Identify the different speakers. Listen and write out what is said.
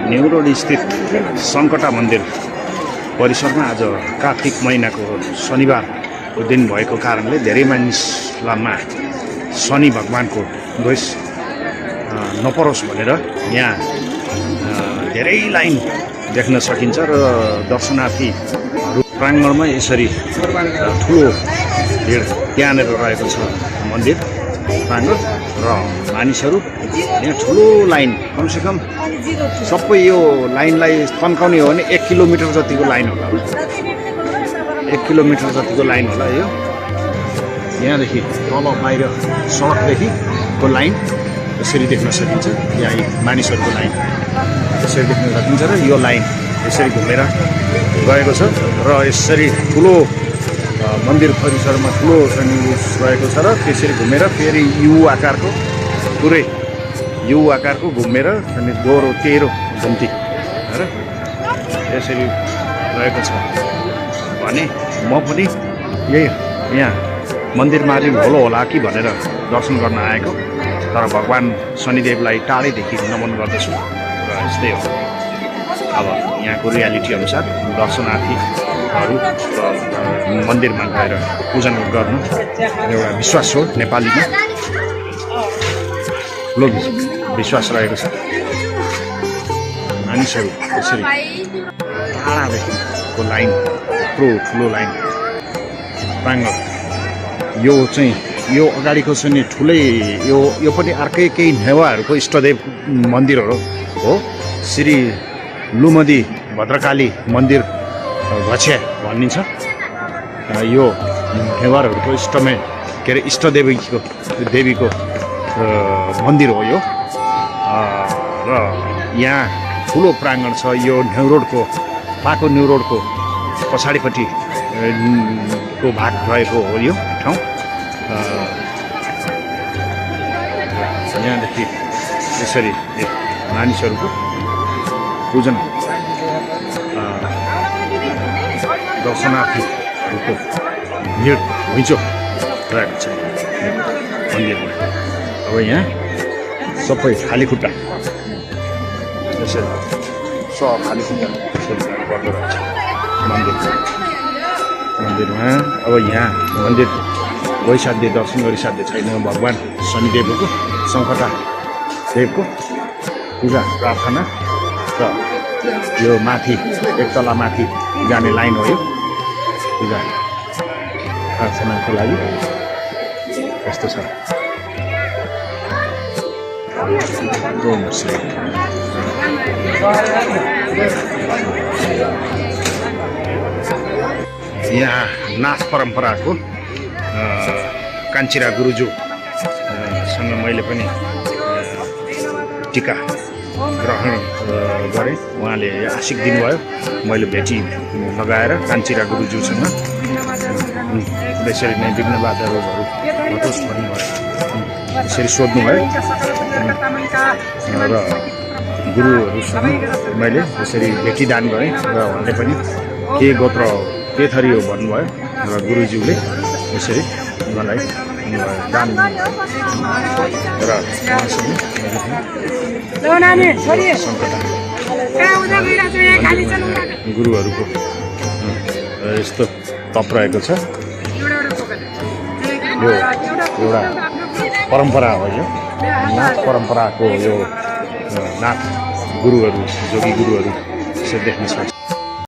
Speaker 1: new road स्थित सङ्कटा मन्दिर परिसरमा आज कार्तिक महिनाको शनिबारको दिन भएको कारणले धेरै मानिसमा शनि भगवानको दोष नपरोस् भनेर यहाँ धेरै लाइन देख्न सकिन्छ र दर्शनार्थीहरू प्राङ्गणमा यसरी ठुलो भिड त्यहाँनिर रहेको छ मन्दिर प्राङ्गण र मानिसहरू यहाँ ठुलो लाइन कमसेकम सबै यो लाइनलाई तन्काउने हो भने 1 किलोमिटर जतिको लाइन होला 1 किलोमिटर जतिको लाइन होला यो यहाँदेखि तल बाहिर सडकदेखिको लाइन यसरी देख्न सकिन्छ यहाँ मानिसहरूको लाइन यसरी देख्न सकिन्छ र यो लाइन यसरी घुमेर गएको छ र यसरी ठुलो मन्दिर परिसरमा ठुलो रहेको छ र त्यसरी घुमेर फेरि यु आकारको पुरै यु आकारको घुमेर अनि दोहोरो तेह्रो घुम्ती र यसरी रहेको छ भने म पनि यही यहाँ मन्दिर मार्जिन होलो होला कि भनेर दर्शन गर्न आएको तर भगवान् शनिदेवलाई टाढैदेखि नमन गर्दछु र यस्तै हो अब यहाँको रियालिटी अनुसार दर्शनार्थीहरू मन्दिरमा गएर पूजन गर्नु एउटा विश्वास हो नेपालीमा ठुलो विश्वास रहेको छ मानिसहरू यसरी टाढादेखिको लाइन ठुलो लाइन प्राङ्गण यो चाहिँ यो अगाडिको चाहिँ ठुलै यो पनि अर्कै केही नेवारहरूको इष्टदेव मन्दिरहरू हो श्री लुमदी भद्रकाली मन्दिर भछ्या भनिन्छ यो नेवारहरूको के अरे देवीको मन्दिर हो यो र यहाँ ठुलो प्राङ्गण छ यो पाको न्यू रोडको पछाडिपट्टि को भाग रहेको हो यो ठाउँ यहाँदेखि यसरी मानिसहरूको पूजन दर्शनार्थीहरूको भिड घुइँचो रहेको छ मन्दिरमा अब यहाँ सबै खाली खुट्टा यसरी खाली खुट्टा पर्दो रहेछ मन्दिरमा अब यहाँ मन्दिर गइसाध्य दर्शन गरिसाध्य छैन भगवान् शनिदेवको सङ्कटा देवको पूजा प्रार्थना र यो माथि एक तला माथि जाने लाइन हो यो पूजा प्रार्थनाको लागि यस्तो छ यहाँ नाथ परम्पराको कान्छीरा गुरुज्यूसँग मैले पनि टिका ग्रहण गरेँ उहाँले आशिक दिनुभयो मैले भेटी लगाएर कान्छीरा गुरुज्यूसँग यसरी नै विघ्न बाधा रोगहरू हटोस् भन्नुभयो यसरी सोध्नुभयो र गुरुहरूसँग मैले यसरी भेटीदान गरेँ र उहाँले पनि के गोत्र के थरी हो भन्नुभयो र गुरुज्यूले यसरी मलाई दान र गुरुहरूको यस्तो तप रहेको छ यो एउटा परम्परा हो यो नाथ परम्पराको यो नाथ गुरुहरू जोगी गुरुहरू यसरी देख्न सक्छ